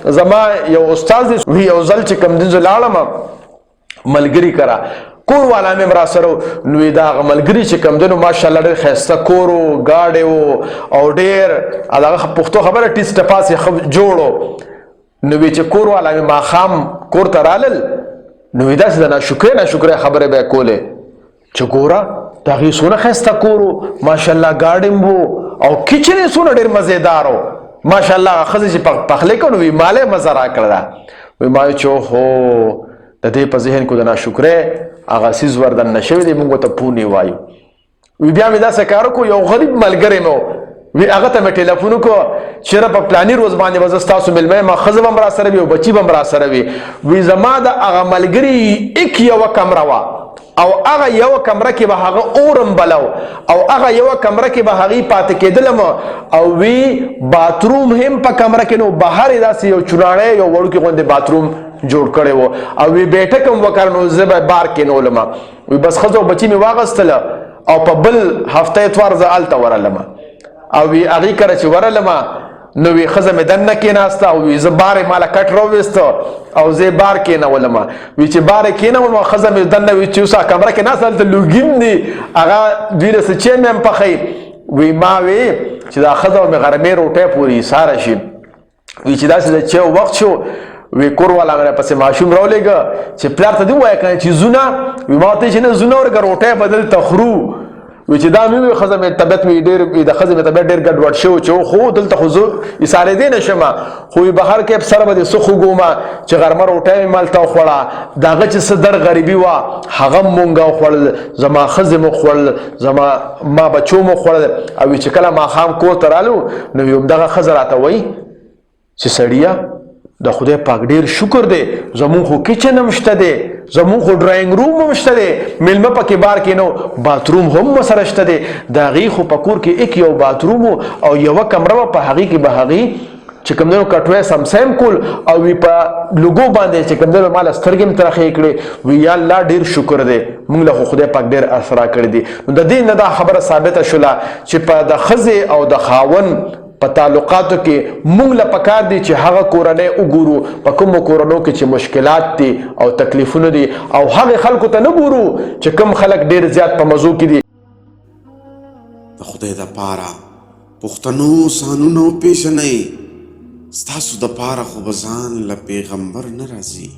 زما یو استاد دی وی یو ځل چې کوم دین زه لاړم ملګري کرا کور والا مې مرا سره نو دا ملګري چې کوم دنو ماشاءالله ډېر ښایسته کور و ګاډی و او ډېر هغه پښتو خبره ټیس ټپاس یې جوړ نو چې کور والا مې ماښام کور ته رالل نو داسې د ناشکرۍ خبرې به یې کولې چې ګوره د هغې څونه ښایسته کور و ماشاءالله ګاډی و او کچن یې څونه ډېر مزېدار و ماشاءالله هغه ښځې چې پخلی کوو نو وی مالی مزه راکړله وی ما چې هو د دې په ذهن کې د ناشکرۍ هغه څیز وردننه شوی دی موږ ته پونې وایو وی بیا مې داسې کار وکړو یو غریب ملګری مې وی هغه ته مې ټلیفون وکړو چېرې په پلاني روز باندې به زه ستاسو میلمه یم ښځه به م راسره وي او بچي به م راسره وي وی زما د هغه ملګري ایک یوه کمره وه او هغه یوه کمره کې به هغه اورم بلو او هغه یوه کمره کې به هغې پاتې کېدلم او وی باتروم هم په کمره کې نو بهر یې داسې یو چوناړی یو وړوکې غوندې باتروم جوړ کړی و او وی بیټک هم وکړ نو زه به بار کېنولم وی بس ښځه او بچي مې واغستله او په بل هفته اتوار زه هلته ورغلم او وی هغې کره چې ورغلم نو وی ښځه مې دننه کېناسته او وی زه بار یې ماله کټ راوویسته او زه یې بار کېنولم وی چې بار یې کېنولم ښځه مې دننه وی چې اوس کمره کې ناسته هلته لوګین دي هغه دوی له څه چای مې هم پخوي وی ما وی چې دا ښځه به مې غرمې روټۍ پورې ایساره شي وی چې داسې د چای وخت شو وی کور والا مې پسې ماشوم راولېږه چې پلار ته دې ووایه که نه چې زونه وی ما ورته چې نه زونه ورکړه روټۍ به دلته خورو وی چې دا مې وی ښځه مې طبیعت مې ډېر د ښځې مې طبیعت ډېر ګډوډ شوی چې خو دلته خو زه ایسارېدی نه شم خو وی بهر کې سره به دې څه خوږومه چې غرمه روټۍ مې مالته وخوړه د هغه چې څه در غریبي وه هغه م مونږ وخوړل زما ښځې مو خوړل ما بچو مو خوړل او وی چې کله ماښام کور ته رالو نو وی همدغه ښځه راته وایي چې سړیه د خدای پاک ډیر شکر دی زمون خو کچن هم شته دی زمون خو ډراینګ روم هم شته دی میلمه پکې بار کې نو باتروم هم سره شته دی د هغې خو په کور کې ایک یو باتروم او یوه کمره وه په هغې کې به هغې چې کوم دی نو کټوی سمسیم کول او وی په لوګو باندې چې کوم دی نو ماله سترګې هم ترخې کړې وی یا الله ډېر شکر دی موږ له خو خدای پاک ډېر اثر کړی دی نو د دې نه دا خبره ثابته شوله چې په د ښځې او د خاوند په تعلقاتو کې موږ له پکار دي چې هغه کورنۍ وګورو په کومو کورنیو کې چې مشکلات دي او تکلیفونه دي او هغې خلکو ته نه ګورو چې کوم خلک ډېر زیات په مزو کې دي د خدای دپاره پښتنو سانونو پیژنئ ستاسو دپاره خو به ځان له پیغمبر نه راځي